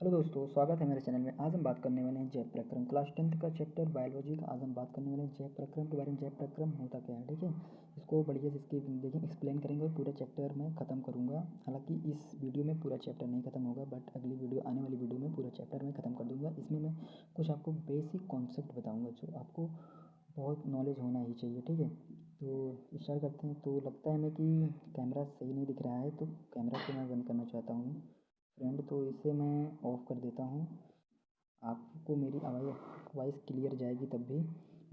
Hello दोस्तों, स्वागत है मेरे चैनल में। आज हम बात करने वाले हैं जैव प्रक्रम, क्लास 10th का चैप्टर बायोलॉजी का। आज हम बात करने वाले हैं जैव प्रक्रम के बारे में। जैव प्रक्रम होता क्या है, ठीक है। इसको बढ़िया से इसकी देखिए एक्सप्लेन करेंगे और पूरा चैप्टर मैं ख़त्म करूँगा। हालांकि इस वीडियो में पूरा चैप्टर नहीं ख़त्म होगा, बट अगली वीडियो आने वाली वीडियो में पूरा चैप्टर मैं ख़त्म कर दूँगा। इसमें मैं कुछ आपको बेसिक कॉन्सेप्ट बताऊँगा जो आपको बहुत नॉलेज होना ही चाहिए, ठीक है। तो स्टार्ट करते हैं। तो लगता है हमें कि कैमरा सही नहीं दिख रहा है, तो कैमरा को मैं बंद करना चाहता हूँ फ्रेंड। तो इसे मैं ऑफ़ कर देता हूँ। आपको मेरी वॉइस क्लियर जाएगी तब भी।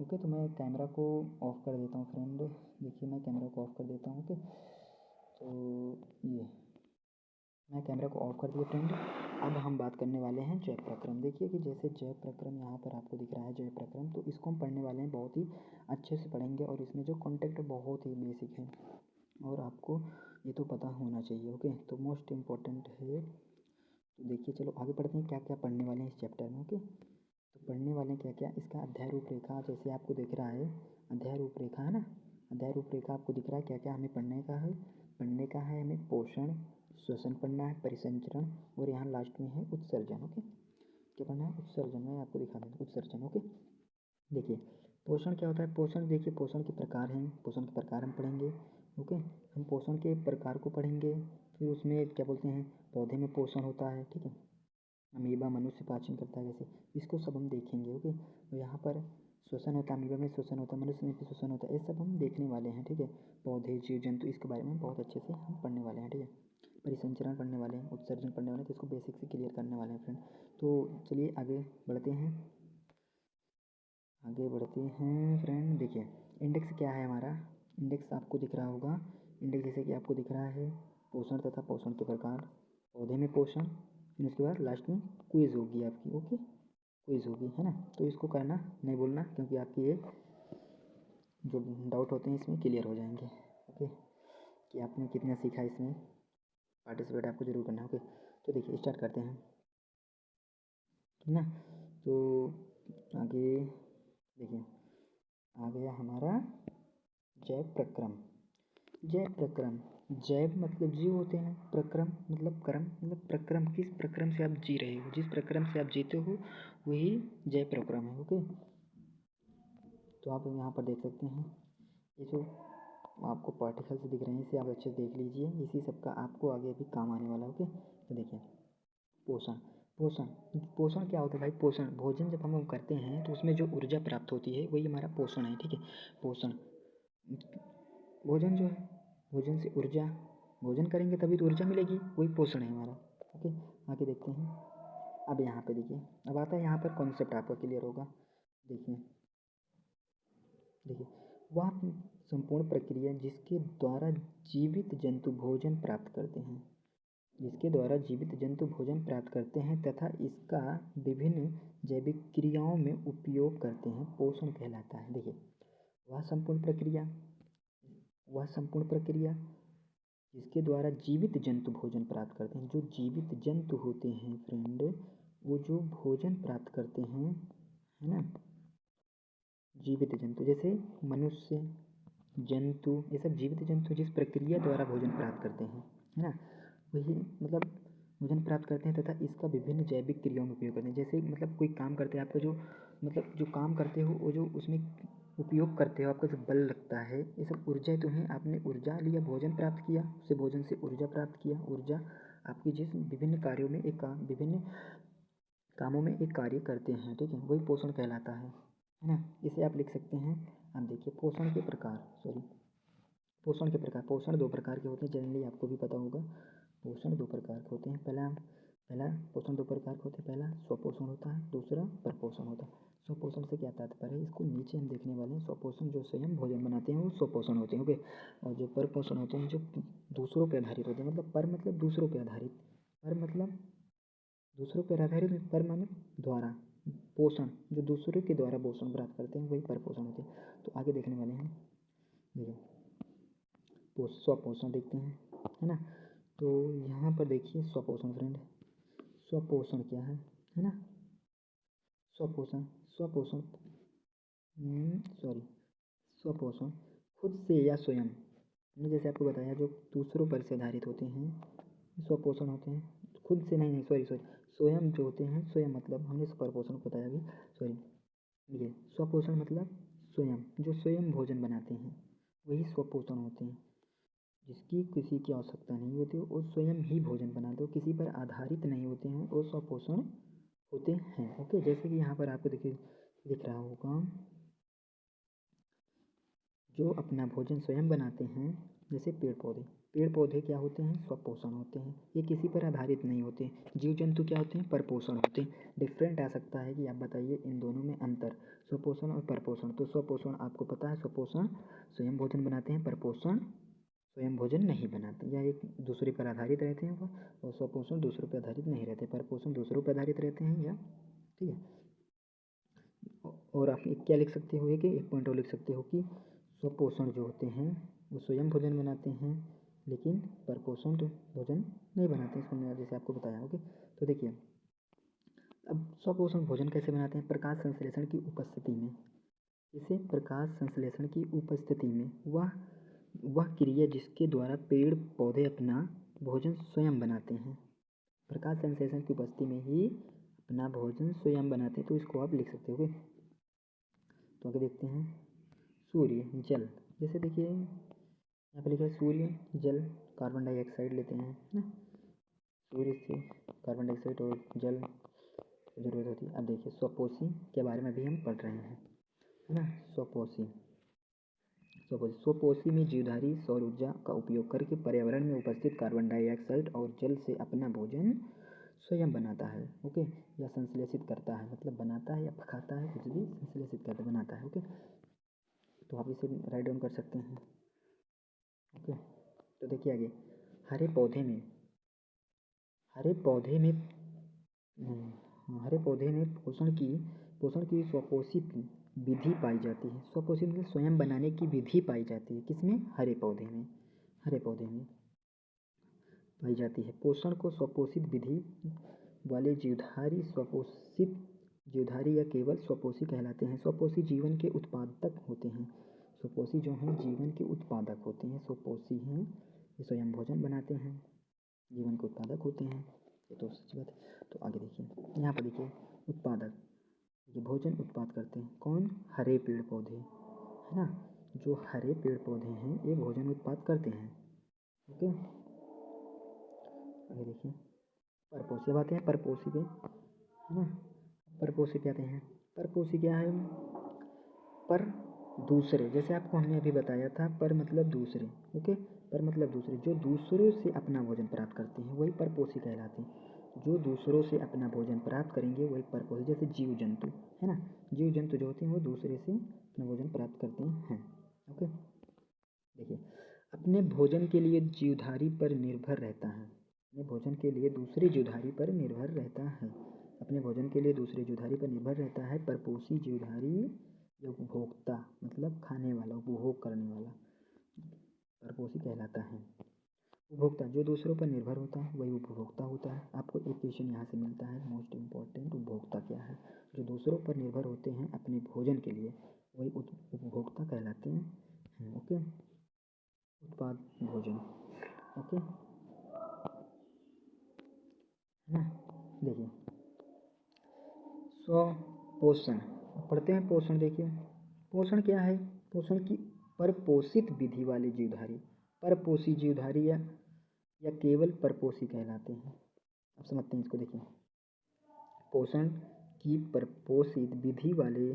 ओके, तो मैं कैमरा को ऑफ़ कर देता हूँ फ्रेंड। देखिए मैं कैमरा को ऑफ़ कर देता हूँ। ओके, तो ये मैं कैमरा को ऑफ़ कर दिया फ्रेंड। अब हम बात करने वाले हैं जैव प्रक्रम। देखिए कि जैसे जैव प्रक्रम यहाँ पर आपको दिख रहा है जैव प्रक्रम, तो इसको हम पढ़ने वाले हैं, बहुत ही अच्छे से पढ़ेंगे। और इसमें जो कॉन्टेक्ट बहुत ही बेसिक है और आपको ये तो पता होना चाहिए। ओके, तो मोस्ट इम्पॉर्टेंट है। तो देखिए चलो आगे बढ़ते हैं, क्या क्या पढ़ने वाले हैं इस चैप्टर में। ओके, तो पढ़ने वाले हैं क्या क्या। इसका अध्याय रूपरेखा जैसे आपको दिख रहा है, अध्याय रूपरेखा है ना। अध्याय रूपरेखा आपको दिख रहा है क्या क्या हमें पढ़ने का है। पढ़ने का है हमें पोषण, श्वसन पढ़ना है, परिसंचरण, और यहाँ लास्ट में है उत्सर्जन। ओके, क्या पढ़ना है, उत्सर्जन। मैं आपको दिखा दूँ उत्सर्जन। ओके, देखिए पोषण क्या होता है। पोषण देखिए पोषण के प्रकार हैं, पोषण के प्रकार हम पढ़ेंगे। ओके, हम पोषण के प्रकार को पढ़ेंगे। फिर उसमें क्या बोलते हैं, पौधे में पोषण होता है, ठीक है। अमीबा मनुष्य पाचन करता है जैसे, इसको सब हम देखेंगे। ओके, तो यहाँ पर श्वसन होता है, अमीबा में श्वसन होता है, मनुष्य में भी श्वसन होता है, ये सब हम देखने वाले हैं, ठीक है। पौधे, जीव जंतु, इसके बारे में बहुत अच्छे से हम पढ़ने वाले हैं, ठीक है। परिसंचरण पढ़ने वाले हैं, उत्सर्जन पढ़ने वाले हैं, तो इसको बेसिक से क्लियर करने वाले हैं फ्रेंड। तो चलिए आगे बढ़ते हैं, आगे बढ़ते हैं फ्रेंड। देखिए इंडेक्स क्या है हमारा, इंडेक्स आपको दिख रहा होगा। इंडेक्स जैसे कि आपको दिख रहा है पोषण तथा पोषण के प्रकार, पौधे में पोषण, फिर उसके बाद लास्ट में क्विज होगी आपकी। ओके, क्विज होगी है ना। तो इसको करना नहीं बोलना, क्योंकि आपके ये जो डाउट होते हैं इसमें क्लियर हो जाएंगे। ओके, कि आपने कितना सीखा इसमें, पार्टिसिपेट आपको जरूर करना है। ओके, तो देखिए स्टार्ट करते हैं, ठीक ना। तो आगे देखिए आ गया हमारा जैव प्रक्रम। जैव प्रक्रम, जैव मतलब जीव होते हैं, प्रक्रम मतलब कर्म, मतलब प्रक्रम, किस प्रक्रम से आप जी रहे हो, जिस प्रक्रम से आप जीते हो वही जैव प्रक्रम है। ओके, तो आप यहाँ पर देख सकते हैं ये जो आपको पार्टिकल्स दिख रहे हैं इसे आप अच्छे से देख लीजिए, इसी सब का आपको आगे भी काम आने वाला है। ओके, तो देखिए पोषण, पोषण, पोषण क्या होता है भाई। पोषण भोजन जब हम करते हैं तो उसमें जो ऊर्जा प्राप्त होती है वही हमारा पोषण है, ठीक है। पोषण, भोजन जो है, भोजन से ऊर्जा, भोजन करेंगे तभी तो ऊर्जा मिलेगी, वही पोषण है हमारा। ओके, आगे देखते हैं। अब यहाँ पे देखिए, अब आता है यहाँ पर कॉन्सेप्ट आपका क्लियर होगा। देखिए देखिए वह संपूर्ण प्रक्रिया जिसके द्वारा जीवित जंतु भोजन प्राप्त करते हैं, जिसके द्वारा जीवित जंतु भोजन प्राप्त करते हैं तथा इसका विभिन्न जैविक क्रियाओं में उपयोग करते हैं, पोषण कहलाता है। देखिए वह संपूर्ण प्रक्रिया, वह संपूर्ण प्रक्रिया जिसके द्वारा जीवित जंतु भोजन प्राप्त करते हैं, जो जीवित जंतु होते हैं फ्रेंड, वो जो भोजन प्राप्त करते हैं, है ना। जीवित जंतु जैसे मनुष्य, जंतु, ये सब जीवित जंतु जिस प्रक्रिया द्वारा भोजन प्राप्त करते हैं, है ना, वही मतलब भोजन प्राप्त करते हैं तथा इसका विभिन्न जैविक क्रियाओं में उपयोग करते हैं। जैसे मतलब कोई काम करते हैं, आपका जो मतलब जो काम करते हो वो जो उसमें उपयोग करते हो, आपका जो बल लगता है, ये सब ऊर्जा तो हैं। आपने ऊर्जा लिया, भोजन प्राप्त किया, उससे भोजन से ऊर्जा प्राप्त किया। ऊर्जा आपकी जिस विभिन्न कार्यों में एक काम, विभिन्न कामों में एक कार्य करते हैं, ठीक है, वही पोषण कहलाता है ना। इसे आप लिख सकते हैं। अब देखिए पोषण के प्रकार, पोषण के प्रकार, पोषण दो प्रकार के होते हैं, जनरली आपको भी पता होगा। पोषण दो प्रकार के होते हैं। पहला पहला पोषण दो प्रकार के होते हैं। पहला स्वपोषण होता है, दूसरा परपोषण होता है। स्वपोषण से क्या तात्पर्य है, इसको नीचे हम देखने वाले हैं। स्वपोषण जो स्वयं भोजन बनाते हैं वो स्वपोषण होते हैं। ओके, और जो परपोषण होते हैं जो दूसरों पर आधारित होते हैं। मतलब पर मतलब दूसरों पर आधारित, पर मतलब दूसरों पर आधारित, पर माने द्वारा, पोषण जो दूसरों के द्वारा पोषण प्राप्त करते हैं वही परपोषण होते हैं। तो आगे देखने वाले हैं, देखिए स्वपोषण देखते हैं, है ना। तो यहाँ पर देखिए स्वपोषण फ्रेंड, स्वपोषण क्या है ना। स्वपोषण, स्वपोषण स्वपोषण खुद से या स्वयं, मैंने जैसे आपको बताया जो दूसरों पर से आधारित होते हैं स्वपोषण होते हैं। खुद से नहीं, सॉरी, स्वयं जो होते हैं, स्वयं मतलब हमने परपोषण को बताया अभी, सॉरी, ये स्वपोषण मतलब स्वयं, जो स्वयं भोजन बनाते हैं वही स्वपोषण होते हैं। जिसकी किसी की आवश्यकता नहीं होती, वो स्वयं ही भोजन बनाते हो, किसी पर आधारित नहीं होते हैं, वो स्वपोषण होते हैं। ओके, जैसे कि यहाँ पर आपको देखिए दिख रहा होगा, जो अपना भोजन स्वयं बनाते हैं, जैसे पेड़ पौधे क्या होते हैं, स्वपोषण होते हैं, ये किसी पर आधारित नहीं होते। जीव जंतु क्या होते हैं, परपोषण होते हैं। डिफरेंट आ सकता है कि आप बताइए इन दोनों में अंतर, स्वपोषण और परपोषण। तो स्वपोषण आपको पता है, स्वपोषण स्वयं भोजन बनाते हैं, परपोषण स्वयं भोजन नहीं बनाते, या एक दूसरे पर आधारित रहते हैं, और स्वपोषण दूसरों पर आधारित नहीं रहते, परपोषण दूसरों पर आधारित रहते हैं, या ठीक है। और आप एक क्या लिख सकते हो, कि एक पॉइंट और लिख सकते हो कि स्वपोषण जो होते हैं वो स्वयं भोजन बनाते हैं, लेकिन परपोषण तो भोजन नहीं बनाते हैं, इसको मैंने जैसे आपको बताया। ओके, तो देखिए अब स्वपोषण भोजन कैसे बनाते हैं, प्रकाश संश्लेषण की उपस्थिति में। इसे प्रकाश संश्लेषण की उपस्थिति में वह क्रिया जिसके द्वारा पेड़ पौधे अपना भोजन स्वयं बनाते हैं, प्रकाश संश्लेषण की उपस्थिति में ही अपना भोजन स्वयं बनाते हैं। तो इसको आप लिख सकते हो। तो आगे देखते हैं, सूर्य जल, जैसे देखिए यहाँ पे लिखा है सूर्य जल, कार्बन डाइऑक्साइड लेते हैं ना, सूर्य से कार्बन डाइऑक्साइड और जल जरूरत होती है। अब देखिए स्वपोषी के बारे में भी हम पढ़ रहे हैं, है ना। स्वपोषी में जीवधारी सौर ऊर्जा का उपयोग करके पर्यावरण में उपस्थित कार्बन डाइऑक्साइड और जल से अपना भोजन स्वयं बनाता है। ओके, या संश्लेषित करता है, मतलब बनाता है या खाता है, कुछ भी संश्लेषित करता बनाता है। ओके, तो आप इसे राइट डाउन कर सकते हैं। ओके, तो देखिए आगे, हरे पौधे में पोषण की स्वपोषित विधि पाई जाती है। स्वपोषित मतलब स्वयं बनाने की विधि पाई जाती है, किसमें, हरे पौधे में पाई जाती है। पोषण को स्वपोषित विधि वाले जीवधारी या केवल स्वपोषी कहलाते हैं। स्वपोषी जीवन के उत्पादक होते हैं। स्वपोषी जो हैं जीवन के उत्पादक होते हैं, स्वपोषी हैं, ये स्वयं भोजन बनाते हैं, जीवन के उत्पादक होते हैं, ये तो सच बात है। तो आगे देखिए, यहाँ पर देखिए उत्पादक, ये भोजन उत्पाद करते हैं कौन, हरे पेड़ पौधे, है ना। जो हरे पेड़ पौधे हैं ये भोजन उत्पाद करते हैं। ओके, आगे देखिए, परपोषी बातें हैं, परपोषी पे, है ना। परपोषी पे आते हैं, परपोषी क्या है, पर दूसरे, जैसे आपको हमने अभी बताया था, पर मतलब दूसरे। ओके, पर मतलब दूसरे, जो दूसरों से अपना भोजन प्राप्त करते हैं वही परपोषी कहलाते हैं। जो दूसरों से अपना भोजन प्राप्त करेंगे वही परपोषी, जैसे जीव जंतु, है ना। जीव जंतु जो होते हैं वो दूसरे से अपना भोजन प्राप्त करते हैं। ओके, देखिए, अपने भोजन के लिए जीवधारी पर निर्भर रहता है, अपने भोजन के लिए दूसरे जीवधारी पर निर्भर रहता है, अपने भोजन के लिए दूसरे जीवधारी पर निर्भर रहता है। परपोषी जीवधारी या उपभोक्ता मतलब खाने वाला, उपभोग करने वाला, परपोषी कहलाता है। उपभोक्ता जो दूसरों पर निर्भर होता है वही उपभोक्ता होता है। आपको एक क्वेश्चन यहाँ से मिलता है मोस्ट इम्पॉर्टेंट, उपभोक्ता क्या है, जो दूसरों पर निर्भर होते हैं अपने भोजन के लिए वही उपभोक्ता कहलाते हैं। ओके, उत्पाद भोजन। ओके, है ना। देखिए स्वपोषण पढ़ते हैं, पोषण देखिए, पोषण क्या है, पोषण की परपोषित विधि वाले जीवधारी, परपोषी जीवधारी या केवल परपोषी कहलाते हैं। अब समझते हैं इसको, देखिए पोषण की परपोषित विधि वाले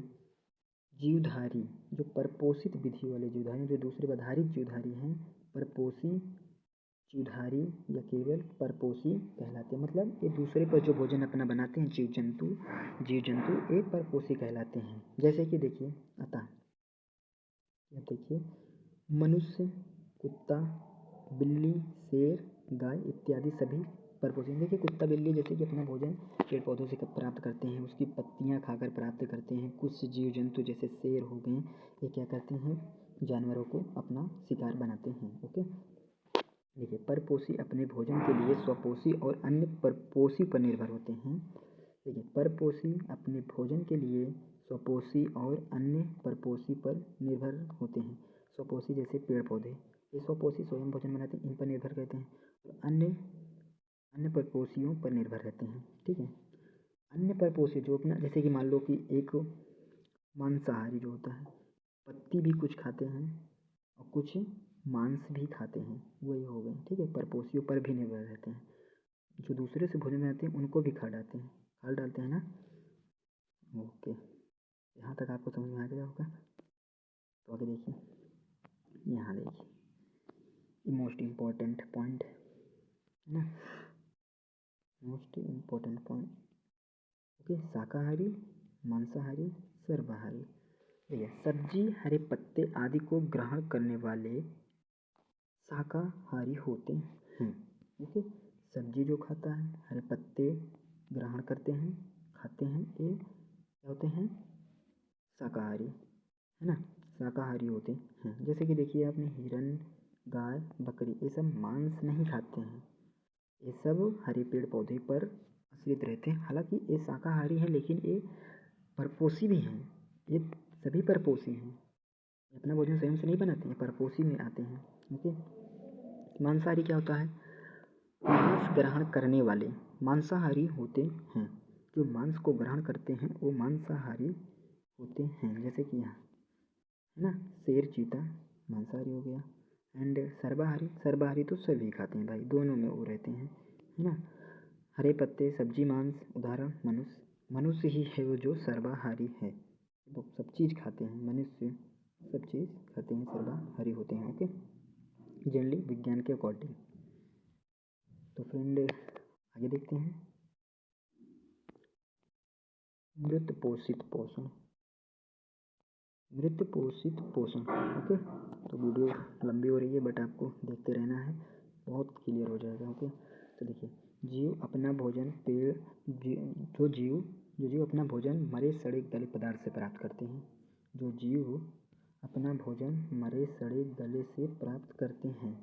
जीवधारी, जो परपोषित विधि वाले जीवधारी, जो दूसरे आधारित जीवधारी हैं, परपोषी जीवधारी या केवल परपोषी कहलाते हैं। मतलब ये दूसरे पर जो भोजन अपना बनाते हैं जीव जंतु एक परपोषी कहलाते हैं। जैसे कि देखिए अतः अब देखिए, मनुष्य, कुत्ता, बिल्ली, शेर, गाय इत्यादि सभी परपोषी। देखिए कुत्ता बिल्ली जैसे कि अपना भोजन पेड़ पौधों से प्राप्त करते हैं, उसकी पत्तियां खाकर प्राप्त करते हैं। कुछ जीव जंतु जैसे शेर हो गए, ये क्या करते हैं, जानवरों को अपना शिकार बनाते हैं। ओके, देखिए परपोषी अपने भोजन के लिए स्वपोषी और अन्य परपोषी पर निर्भर होते हैं। देखिए परपोषी अपने भोजन के लिए स्वपोषी और अन्य परपोषी पर निर्भर होते हैं। स्वपोषी जैसे पेड़ पौधे, ये स्वपोषी स्वयं भोजन बनाते हैं, इन पर निर्भर करते हैं। और अन्य परपोषियों पर निर्भर रहते हैं। ठीक है, अन्य परपोषी जो अपना, जैसे कि मान लो कि एक मांसाहारी जो होता है, पत्ती भी कुछ खाते हैं और कुछ मांस भी खाते हैं, वही हो गए। ठीक है, परपोषियों पर भी निर्भर रहते हैं, जो दूसरे से भोजन में आते हैं उनको भी खा डालते हैं ना। ओके, यहाँ तक आपको समझ में आ गया होगा। तो आगे देखिए, यहाँ देखिए मोस्ट इम्पॉर्टेंट पॉइंट है ना, मोस्ट इम्पॉर्टेंट पॉइंट। ओके, शाकाहारी, मांसाहारी, सर्वाहारी। देखिए, सब्जी, हरे पत्ते आदि को ग्रहण करने वाले शाकाहारी होते हैं। ओके, सब्जी जो खाता है, हरे पत्ते ग्रहण करते हैं, खाते हैं, ये क्या होते हैं, शाकाहारी, है ना, शाकाहारी होते हैं। जैसे कि देखिए आपने हिरन, गाय, बकरी, ये सब मांस नहीं खाते हैं, ये सब हरे पेड़ पौधे पर आश्रित रहते हैं। हालांकि ये शाकाहारी हैं, लेकिन ये परपोषी भी हैं, ये सभी परपोषी हैं, अपना भोजन स्वयं से नहीं बनाते हैं, परपोषी में आते हैं। ओके, मांसाहारी क्या होता है, मांस ग्रहण करने वाले मांसाहारी होते हैं, जो मांस को ग्रहण करते हैं वो मांसाहारी होते हैं। जैसे कि यहाँ है ना, शेर, चीता मांसाहारी हो गया। एंड सर्वाहारी तो सभी खाते हैं भाई, दोनों में वो रहते हैं, है ना। हरे पत्ते, सब्जी, मांस, उदाहरण मनुष्य ही है वो जो सर्वाहारी है, वो सब चीज़ खाते हैं, मनुष्य सब चीज़ खाते हैं, सर्वाहारी होते हैं। ओके, जनरली विज्ञान के अकॉर्डिंग। तो फ्रेंड आगे देखते हैं, मृत पोषित पोषण, मृत पोषित पोषण। ओके, तो वीडियो लंबी हो रही है बट आपको देखते रहना है, बहुत क्लियर हो जाएगा। ओके, तो देखिए, जीव अपना भोजन जो जीव अपना भोजन मरे सड़े गले पदार्थ से प्राप्त करते हैं, जो जीव अपना भोजन मरे सड़े गले से प्राप्त करते हैं,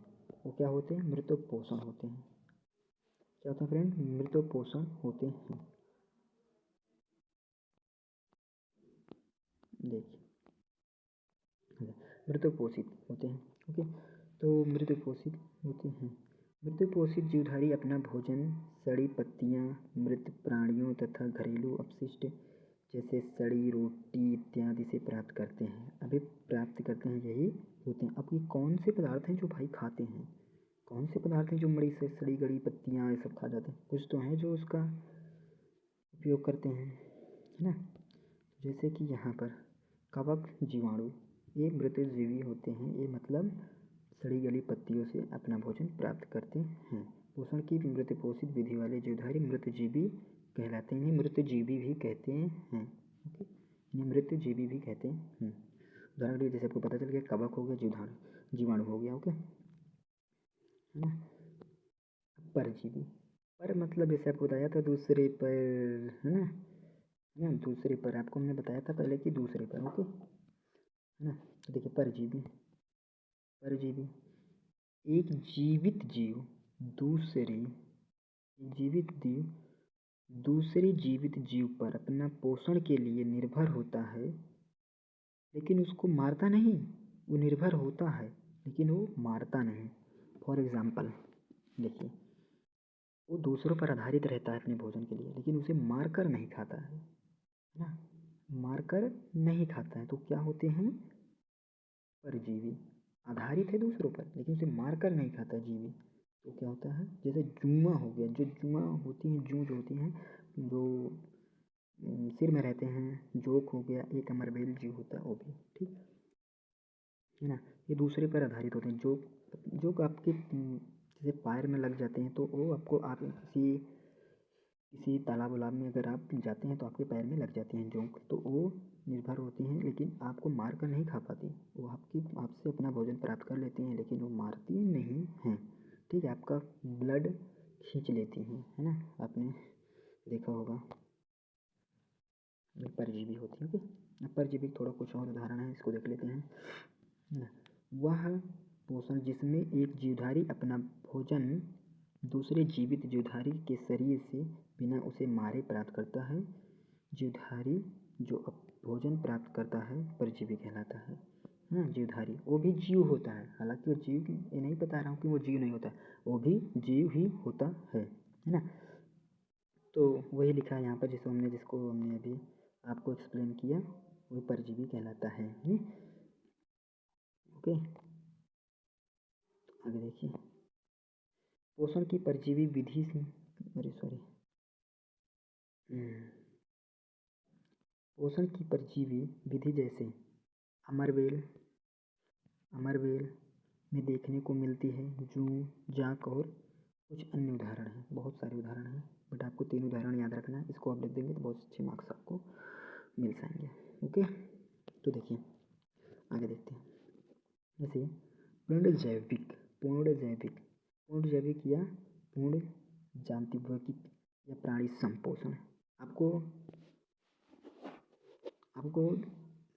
वो क्या होते हैं, मृतपोषण होते हैं। क्या होता है फ्रेंड, मृतपोषण होते हैं। देखिए, मृतपोषित होते हैं। ओके, तो मृतपोषित होते हैं, मृतपोषित जीवधारी अपना भोजन सड़ी पत्तियां, मृत प्राणियों तथा घरेलू अपशिष्ट जैसे सड़ी रोटी इत्यादि से प्राप्त करते हैं। अभी प्राप्त करते हैं, यही होते हैं। अब ये कौन से पदार्थ हैं जो भाई खाते हैं, कौन से पदार्थ हैं जो मरी से सड़ी गड़ी पत्तियां ये सब खा जाते हैं, कुछ तो हैं जो उसका उपयोग करते हैं, है ना। जैसे कि यहाँ पर कवक, जीवाणु, ये मृतजीवी होते हैं, ये मतलब सड़ी गली पत्तियों से अपना भोजन प्राप्त करते हैं। पोषण की मृतपोषित विधि वाले जीवधारी मृतजीवी कहलाते हैं, मृतजीवी भी कहते हैं। ओके, इन्हें मृतजीवी भी कहते हैं। उदाहरण के लिए जैसे आपको पता चल गया, कवक हो गया, जीवाणु हो गया। ओके, है ना। परजीवी, पर मतलब जैसे आपको बताया था दूसरे पर, है ना, दूसरे पर आपको हमने बताया था पहले कि दूसरे पर। ओके, है ना। तो देखिए, परजीवी, एक जीवित जीव दूसरे जीवित जीव पर अपना पोषण के लिए निर्भर होता है, लेकिन उसको मारता नहीं, वो निर्भर होता है लेकिन वो मारता नहीं। फॉर एग्जाम्पल देखिए, वो दूसरों पर आधारित रहता है अपने भोजन के लिए, लेकिन उसे मार कर नहीं खाता है ना, मारकर नहीं खाता है। तो क्या होते हैं, परजीवी, आधारित है दूसरों पर लेकिन उसे मार कर नहीं खाता जीवी। तो क्या होता है, जैसे जुआ हो गया, जो जुआ होती हैं, जू जो होती हैं, जो सिर में रहते हैं, जोक हो गया, एक अमरबेल जीव होता है वो भी, ठीक है ना। ये दूसरे पर आधारित होते हैं। जोक आपके जैसे पैर में लग जाते हैं, तो वो आपको, आप किसी तालाब वालाब में अगर आप जाते हैं तो आपके पैर में लग जाते हैं जोंक, तो वो निर्भर होती हैं, लेकिन आपको मार कर नहीं खा पाती, वो आपसे अपना भोजन प्राप्त कर लेती हैं, लेकिन वो मारती नहीं हैं। ठीक है, आपका ब्लड खींच लेती हैं, है ना, आपने देखा होगा, परजीवी होती है। ओके, अब परजीवी थोड़ा कुछ और उदाहरण है, इसको देख लेते हैं। वह पोषण जिसमें एक जीवधारी अपना भोजन दूसरे जीवित जीवधारी के शरीर से बिना उसे मारे प्राप्त करता है, जीवधारी जो भोजन प्राप्त करता है परजीवी कहलाता है। हाँ, जीवधारी वो भी जीव होता है, हालांकि वो जीव, ये नहीं बता रहा हूँ कि वो जीव नहीं होता, वो भी जीव ही होता है। है ना। तो वही लिखा है यहाँ पर जिसको हमने अभी आपको एक्सप्लेन किया, वही परजीवी कहलाता है। ओके, आगे देखिए। पोषण की परजीवी विधि से, अरे सॉरी, पोषण की परजीवी विधि जैसे अमरबेल में देखने को मिलती है। जूं, जाक और कुछ अन्य उदाहरण हैं, बहुत सारे उदाहरण हैं, बट आपको 3 उदाहरण याद रखना है। इसको आप लिख देंगे तो बहुत अच्छे मार्क्स आपको मिल जाएंगे। ओके, तो देखिए आगे देखते हैं। जैसे पूर्ण जैविक या पूर्ण जानत्विक या प्राणी संपोषण। आपको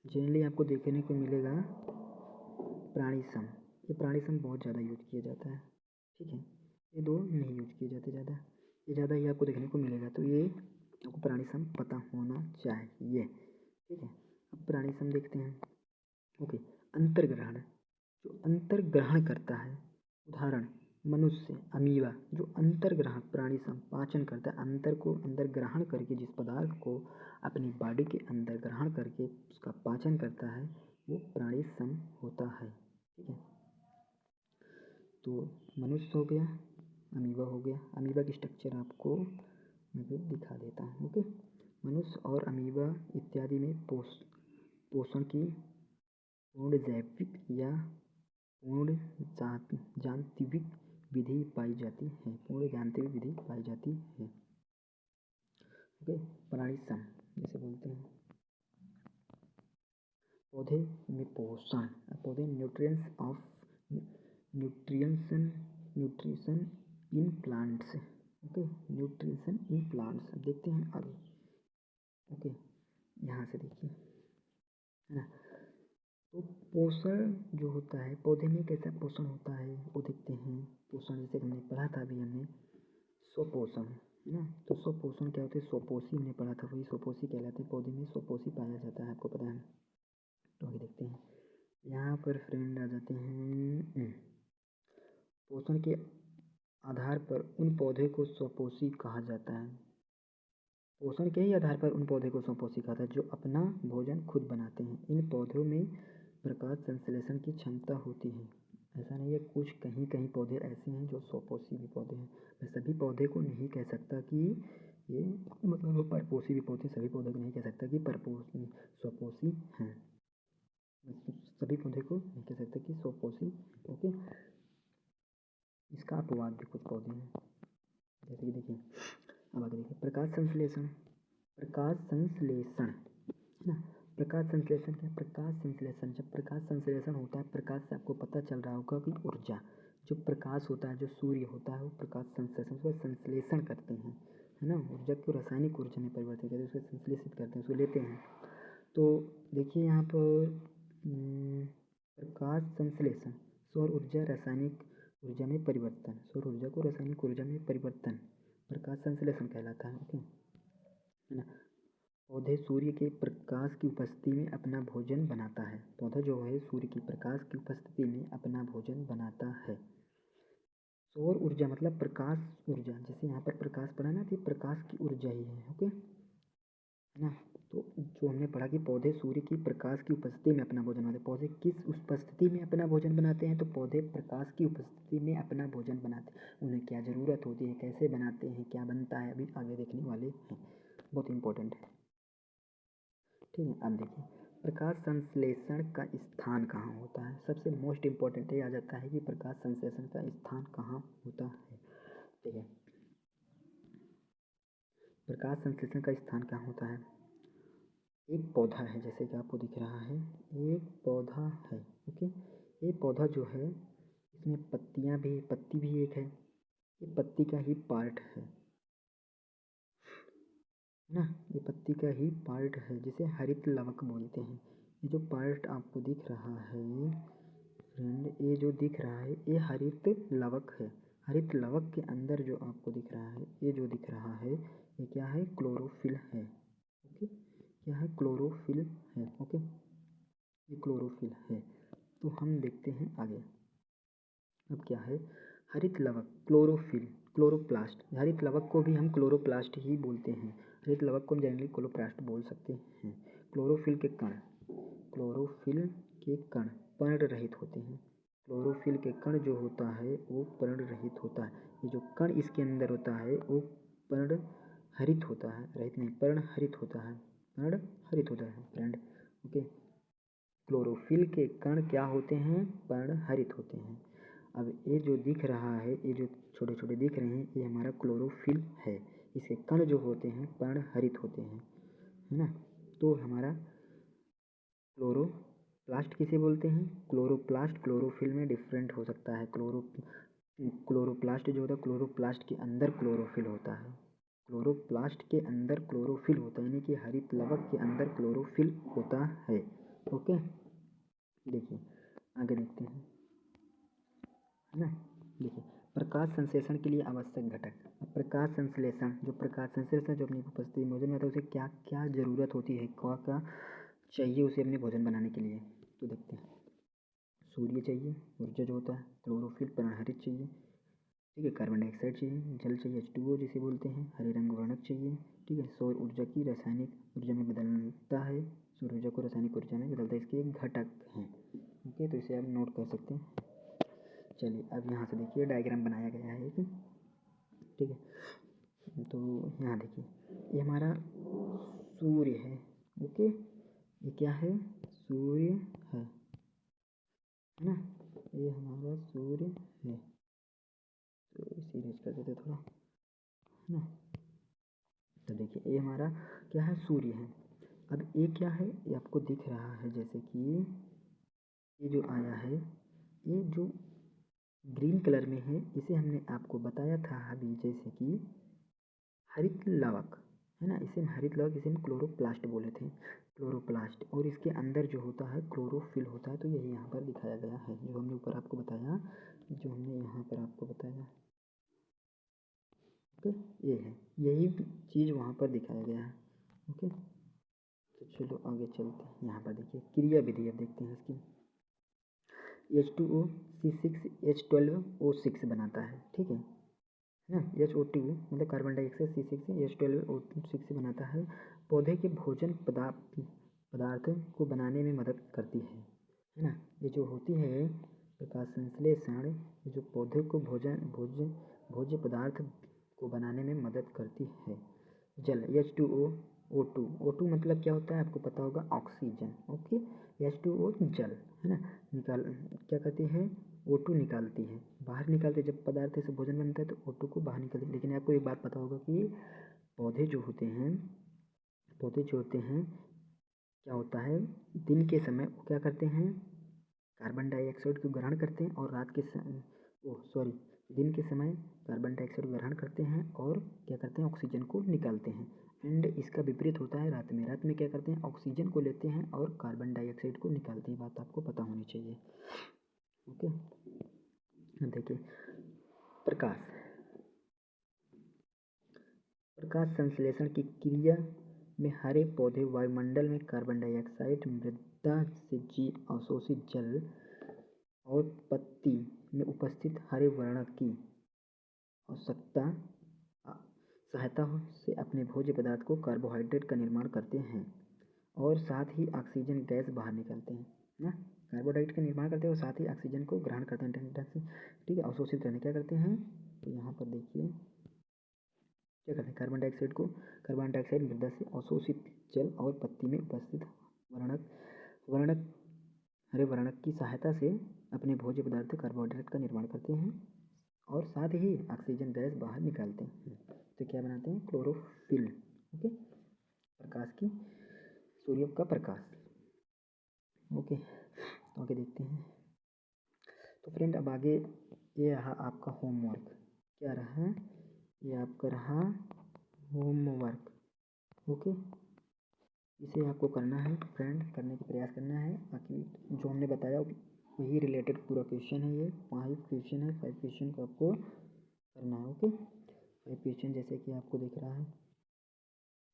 जनरली आपको देखने को मिलेगा प्राणी सम। ये प्राणी सम बहुत ज़्यादा यूज किया जाता है, ठीक है। ये 2 नहीं यूज किए जाते ज़्यादा, ये ज़्यादा ही आपको देखने को मिलेगा। तो ये आपको प्राणी सम पता होना चाहिए, ठीक है। अब प्राणी सम देखते हैं। ओके, अंतर्ग्रहण, जो अंतर्ग्रहण करता है, उदाहरण मनुष्य, अमीबा, जो अंतर्ग्रहण प्राणी सम पाचन करता है, अंतर को अंदर ग्रहण करके जिस पदार्थ को अपनी बॉडी के अंदर ग्रहण करके उसका पाचन करता है, वो प्राणी सम होता है, ठीक है। तो मनुष्य हो गया, अमीबा हो गया। अमीबा की स्ट्रक्चर आपको मैं दिखा देता हूँ। ओके, मनुष्य और अमीबा इत्यादि में पोषण की पूर्ण जैविक या पूर्ण जानत्विक विधि पाई जाती है। ओके, प्राणी सम जैसे बोलते हैं। पौधे में पोषण, पौधे nutrition in plants. Okay, nutrition in plants. अब देखते हैं आगे। ओके, यहाँ से देखिए, है ना। तो पोषण जो होता है पौधे में, कैसा पोषण होता है वो देखते हैं। पोषण जैसे हमने पढ़ा था अभी हमने स्वपोषण, है ना। तो स्वपोषण क्या होता है, स्वपोषी हमने पढ़ा था, वही स्वपोषी कहलाते हैं। पौधे में स्वपोषी पाया जाता है, आपको पता है। तो आगे देखते हैं। यहाँ पर फ्रेंड आ जाते हैं। पोषण के आधार पर उन पौधे को स्वपोषी कहा जाता है। पोषण के ही आधार पर उन पौधे को स्वपोषी कहा जाता है जो अपना भोजन खुद बनाते हैं। इन पौधों में प्रकाश संश्लेषण की क्षमता होती है। ऐसा नहीं है, कुछ कहीं पौधे ऐसे हैं जो स्वपोषी भी पौधे हैं। मैं सभी पौधे को नहीं कह सकता कि ये मतलब परपोषी भी पौधे, सभी पौधे को नहीं कह सकता कि स्वपोषी हैं। सभी पौधे को नहीं कह सकते कि स्वपोषी। ओके, इसका अपवाद भी कुछ पौधे हैं, जैसे कि देखिए। अब आगे देखिए, प्रकाश संश्लेषण है ना। प्रकाश संश्लेषण क्या, प्रकाश संश्लेषण, जब प्रकाश संश्लेषण होता है, प्रकाश से आपको पता चल रहा होगा कि ऊर्जा, जो प्रकाश होता है, जो सूर्य होता है, वो प्रकाश संश्लेषण को संश्लेषण करते हैं, है ना। ऊर्जा को रासायनिक ऊर्जा में परिवर्तित करते हैं, उसको संश्लेषित करते हैं, उसको लेते हैं। तो देखिए यहाँ पर प्रकाश संश्लेषण, सौर ऊर्जा रासायनिक ऊर्जा में परिवर्तन, सौर ऊर्जा को रासायनिक ऊर्जा में परिवर्तन प्रकाश संश्लेषण कहलाता है। ओके, है ना। पौधे सूर्य के प्रकाश की उपस्थिति में अपना भोजन बनाता है। पौधा जो है सूर्य की प्रकाश की उपस्थिति में अपना भोजन बनाता है। सौर ऊर्जा मतलब प्रकाश ऊर्जा, जैसे यहाँ पर प्रकाश पड़ा ना, तो प्रकाश की ऊर्जा ही है। ओके, है ना। तो जो हमने पढ़ा कि पौधे सूर्य की प्रकाश की उपस्थिति में अपना भोजन बनाते हैं। पौधे किस उपस्थिति में अपना भोजन बनाते हैं, तो पौधे प्रकाश की उपस्थिति में अपना भोजन बनाते हैं। उन्हें क्या ज़रूरत होती है, कैसे बनाते हैं, क्या बनता है, अभी आगे देखने वाले हैं, बहुत इंपॉर्टेंट है, ठीक है। अब देखिए, प्रकाश संश्लेषण का स्थान कहाँ होता है। सबसे मोस्ट इम्पॉर्टेंट ये आ जाता है कि प्रकाश संश्लेषण का स्थान कहाँ होता है, ठीक है। प्रकाश संश्लेषण का स्थान कहाँ होता है। एक पौधा है, जैसे कि आपको दिख रहा है, एक पौधा है। ओके, ये पौधा जो है इसमें पत्ती भी एक है, ये पत्ती का ही पार्ट है ना। ये पत्ती का ही पार्ट है, जिसे हरित लवक बोलते हैं। ये जो पार्ट आपको दिख रहा है फ्रेंड, ये जो दिख रहा है ये हरित लवक है। हरित लवक के अंदर जो आपको दिख रहा है, ये जो दिख रहा है, ये क्या है, क्लोरोफिल है। ओके, क्या है, क्लोरोफिल है। ओके, ये क्लोरोफिल है। तो हम देखते हैं आगे। अब क्या है, हरित लवक, क्लोरोफिल। क्लोरोप्लास्ट, हरित लवक को भी हम क्लोरोप्लास्ट ही बोलते हैं। हरित लवक को हम जनरली क्लोरोप्लास्ट बोल सकते हैं। क्लोरोफिल के कण, क्लोरोफिल के कण पर्ण रहित होते हैं। क्लोरोफिल के कण जो होता है वो पर्ण रहित होता है। ये जो कण इसके अंदर होता है वो पर्ण हरित होता है, रहित नहीं, पर्ण हरित होता है, पर्ण हरित होता है फ्रेंड। ओके, क्लोरोफिल के कण क्या होते हैं? पर्ण हरित होते हैं। अब ये जो दिख रहा है, ये जो छोटे छोटे दिख रहे हैं, ये हमारा क्लोरोफिल है। इसके कण जो होते हैं पर्ण हरित होते हैं, है ना। तो हमारा क्लोरोप्लास्ट किसे बोलते हैं? क्लोरोप्लास्ट क्लोरोफिल में डिफरेंट हो सकता है। क्लोरोप्लास्ट जो होता है, क्लोरोप्लास्ट के अंदर क्लोरोफिल होता है। क्लोरोप्लास्ट के अंदर क्लोरोफिल होता है, यानी कि हरित लवक के अंदर क्लोरोफिल होता है। ओके, देखिए आगे देखते हैं, है ना। देखिए, प्रकाश संश्लेषण के लिए आवश्यक घटक। अब प्रकाश संश्लेषण, जो प्रकाश संश्लेषण जो अपनी उपस्थिति भोजन में आता है, उसे क्या क्या ज़रूरत होती है, क्या क्या चाहिए उसे अपने भोजन बनाने के लिए, तो देखते हैं। सूर्य चाहिए, ऊर्जा जो होता है, क्लोरोफिल पर्णहरित चाहिए, ठीक है, कार्बन डाइऑक्साइड चाहिए, जल चाहिए H2O जिसे बोलते हैं, हरे रंग वर्णक चाहिए, ठीक है, सौर ऊर्जा की रासायनिक ऊर्जा में बदलता है, सौर ऊर्जा को रासायनिक ऊर्जा में बदलता है, इसके एक घटक हैं। ओके, तो इसे आप नोट कर सकते हैं। चलिए अब यहाँ से देखिए डायग्राम बनाया गया है एक, ठीक है। तो यहाँ देखिए, ये हमारा सूर्य है। ओके, ये क्या है? सूर्य है ना, ये हमारा सूर्य है। तो इसे इरेज कर देते थोड़ा, है ना। तो देखिए ये हमारा क्या है? सूर्य है। अब ये क्या है? ये आपको दिख रहा है, जैसे कि ये जो आया है, ये जो ग्रीन कलर में है, इसे हमने आपको बताया था अभी, जैसे कि हरित लवक, है ना। इसे हरित लवक, इसे हम क्लोरोप्लास्ट बोले थे, क्लोरोप्लास्ट। और इसके अंदर जो होता है क्लोरोफिल होता है। तो यही यहाँ पर दिखाया गया है, जो हमने ऊपर आपको बताया, जो हमने यहाँ पर आपको बताया। ओके, ये है, यही चीज़ वहाँ पर दिखाया गया है। ओके, तो चलो आगे चलते हैं। यहाँ पर देखिए क्रिया विधि, अब देखते हैं इसकी। H2O C6H12O6 बनाता है, ठीक है ना। HO2 मतलब कार्बन डाइऑक्साइड C6 H12O6 बनाता है, पौधे के भोजन पदार्थ को बनाने में मदद करती है ना। ये जो होती है प्रकाश संश्लेषण, ये जो पौधे को भोज्य पदार्थ को बनाने में मदद करती है। जल H2O O2 मतलब क्या होता है आपको पता होगा, ऑक्सीजन। ओके, H2O जल, है ना। क्या कहते हैं? O2 निकालती है, बाहर निकालते, जब पदार्थ से भोजन बनता है तो O2 को बाहर निकालती है। लेकिन आपको एक बात पता होगा कि पौधे जो होते हैं क्या होता है, दिन के समय वो क्या करते हैं? कार्बन डाइऑक्साइड को ग्रहण करते हैं, और दिन के समय कार्बन डाइऑक्साइड ग्रहण करते हैं और क्या करते हैं? ऑक्सीजन को निकालते हैं। एंड इसका विपरीत होता है रात में। रात में क्या करते हैं? ऑक्सीजन को लेते हैं और कार्बन डाइऑक्साइड को निकालते हैं। बात आपको पता होनी चाहिए। ओके, देखिए प्रकाश संश्लेषण की क्रिया में हरे पौधे वायुमंडल में कार्बन डाइऑक्साइड, मृदा से अवशोषित जल और पत्ती में उपस्थित हरे वर्णक की सहायता से अपने भोज्य पदार्थ को कार्बोहाइड्रेट का निर्माण करते हैं, और साथ ही ऑक्सीजन गैस बाहर निकालते हैं ना। कार्बोहाइड्रेट का निर्माण करते हैं और साथ ही ऑक्सीजन को ग्रहण करते हैं, ठीक है, अवशोषित करने क्या करते हैं? तो यहाँ पर देखिए क्या करते हैं? कार्बन डाइऑक्साइड मृदा से अवशोषित जल और पत्ती में उपस्थित हरे वर्णक की सहायता से अपने भोज्य पदार्थ कार्बोहाइड्रेट का निर्माण करते हैं, और साथ ही ऑक्सीजन गैस बाहर निकालते हैं। तो क्या बनाते हैं? क्लोरोफिल। ओके, प्रकाश की, सूर्य का प्रकाश। ओके, तो आगे देखते हैं। तो फ्रेंड अब आगे ये रहा आपका होमवर्क। क्या रहा? ये आपका रहा होमवर्क। ओके, इसे आपको करना है फ्रेंड, करने का प्रयास करना है, ताकि जो हमने बताया वही रिलेटेड पूरा क्वेश्चन है। ये 5 क्वेश्चन है, 5 क्वेश्चन को आपको करना है। ओके, 5 क्वेश्चन जैसे कि आपको दिख रहा है,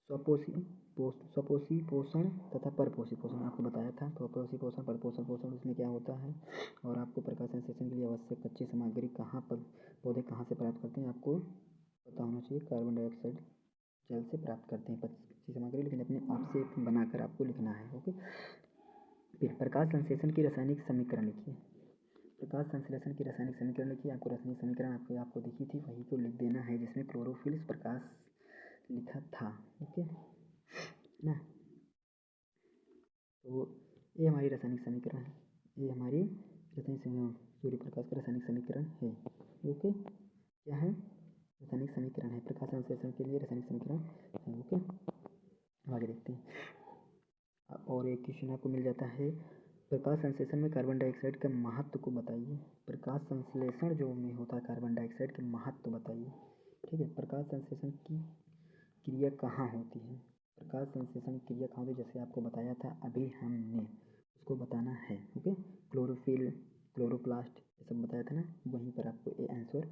स्वपोषी पोषण तथा परपोषी पोषण आपको बताया था। स्वपोषी पोषण, परपोषण पोषण उसमें क्या होता है, और आपको प्रकाश संश्लेषण के लिए आवश्यक कच्ची सामग्री कहाँ पर पौधे कहाँ से प्राप्त करते हैं आपको पता होना चाहिए। कार्बन डाइऑक्साइड जल से प्राप्त करते हैं कच्ची सामग्री, लेकिन अपने आप से बनाकर आपको लिखना है। ओके, फिर प्रकाश संश्लेषण की रासायनिक समीकरण लिखिए। प्रकाश संश्लेषण की रासायनिक समीकरण लिखिए। आपको रासायनिक समीकरण आपको दिखी थी, वही को लिख देना है जिसमें क्लोरोफिल प्रकाश लिखा था। ओके ना, तो ये हमारी रासायनिक समीकरण है, ये हमारी रासायनिक सूर्य प्रकाश का रासायनिक समीकरण है। ओके, क्या है, रासायनिक समीकरण है, प्रकाश संश्लेषण के लिए रासायनिक समीकरण है। ओके, आगे देखते हैं। और एक क्वेश्चन आपको मिल जाता है, प्रकाश संश्लेषण में कार्बन डाइऑक्साइड के महत्व को बताइए। प्रकाश संश्लेषण जो में होता है कार्बन डाइऑक्साइड के महत्व बताइए। ठीक है, प्रकाश संश्लेषण की क्रिया कहाँ होती है, प्रकाश संश्लेषण क्रिया कहाँ होती है, जैसे आपको बताया था अभी हमने, उसको बताना है। ओके, क्लोरोफिल, क्लोरोप्लास्ट ये सब बताया था ना, वहीं पर आपको ये आंसर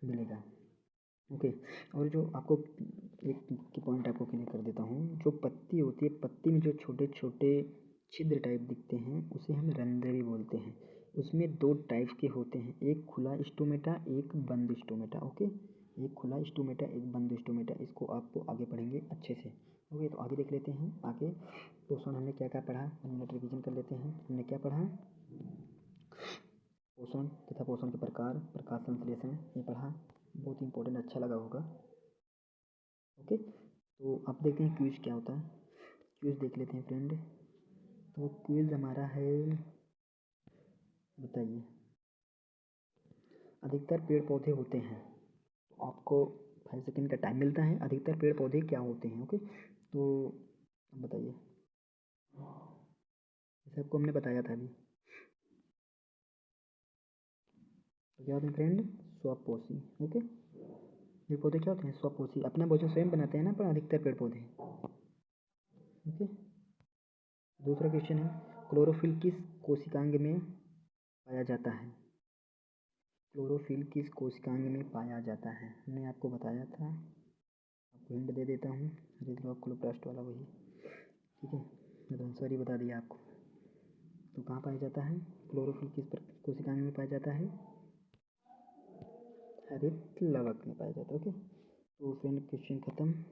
मिलेगा। ओके, और जो आपको एक की पॉइंट आपको क्लियर कर देता हूँ, जो पत्ती होती है, पत्ती में जो छोटे छोटे छिद्र टाइप दिखते हैं उसे हम रंध्र भी बोलते हैं। उसमें दो टाइप के होते हैं, एक खुला स्टोमेटा, एक बंद स्टोमेटा। ओके, एक खुला स्टोमेटा, एक बंद स्टोमेटा, इसको आपको आगे पढ़ेंगे अच्छे से। ओके, तो आगे देख लेते हैं। आगे पोषण हमने क्या क्या पढ़ा, 1 मिनट रिविजन कर लेते हैं। हमने क्या पढ़ा, पोषण तथा पोषण के प्रकार, प्रकाश संश्लेषण ये पढ़ा, बहुत इंपॉर्टेंट, अच्छा लगा होगा। ओके, तो अब देखते हैं क्विज क्या होता है। क्विज देख लेते हैं फ्रेंड। तो क्विज हमारा है, बताइए, अधिकतर पेड़ पौधे होते हैं, तो आपको 5 सेकंड का टाइम मिलता है। अधिकतर पेड़ पौधे क्या होते हैं। ओके, तो बताइए, जैसे आपको हमने बताया था अभी, तो क्या होते हैं फ्रेंड, स्वपोषी। ओके, पेड़ पौधे क्या होते हैं, स्वपोषी, अपना भोजन स्वयं बनाते हैं ना, पर अधिकतर पेड़ पौधे। ओके, दूसरा क्वेश्चन है, क्लोरोफिल किस कोशिकांग में पाया जाता है। क्लोरोफिल किस कोशिकांग में पाया जाता है, हमने आपको बताया था, आपको हिंट दे देता हूँ, हरिद्राव क्लोरोप्लास्ट वाला वही। ठीक है, मैं तो आंसर ही बता दिया आपको। तो कहाँ पाया जाता है, क्लोरोफिल किस कोशिकांग में पाया जाता है, हरित लवक में पाया जाता है। ओके, तो फ्रेंड क्वेश्चन खत्म।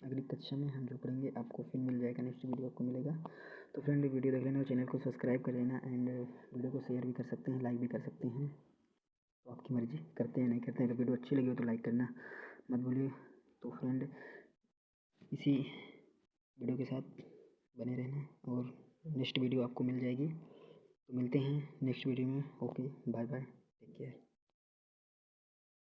अगली कक्षा में हम जो पढ़ेंगे आपको फिर मिल जाएगा, नेक्स्ट वीडियो आपको मिलेगा। तो फ्रेंड वीडियो देख लेना और चैनल को सब्सक्राइब कर लेना, एंड वीडियो को शेयर भी कर सकते हैं, लाइक भी कर सकते हैं, तो आपकी मर्जी, करते हैं नहीं करते हैं। अगर वीडियो अच्छी लगी हो तो लाइक करना मत भूलिए। तो फ्रेंड इसी वीडियो के साथ बने रहना, और नेक्स्ट वीडियो आपको मिल जाएगी। तो मिलते हैं नेक्स्ट वीडियो में। Okay, bye bye.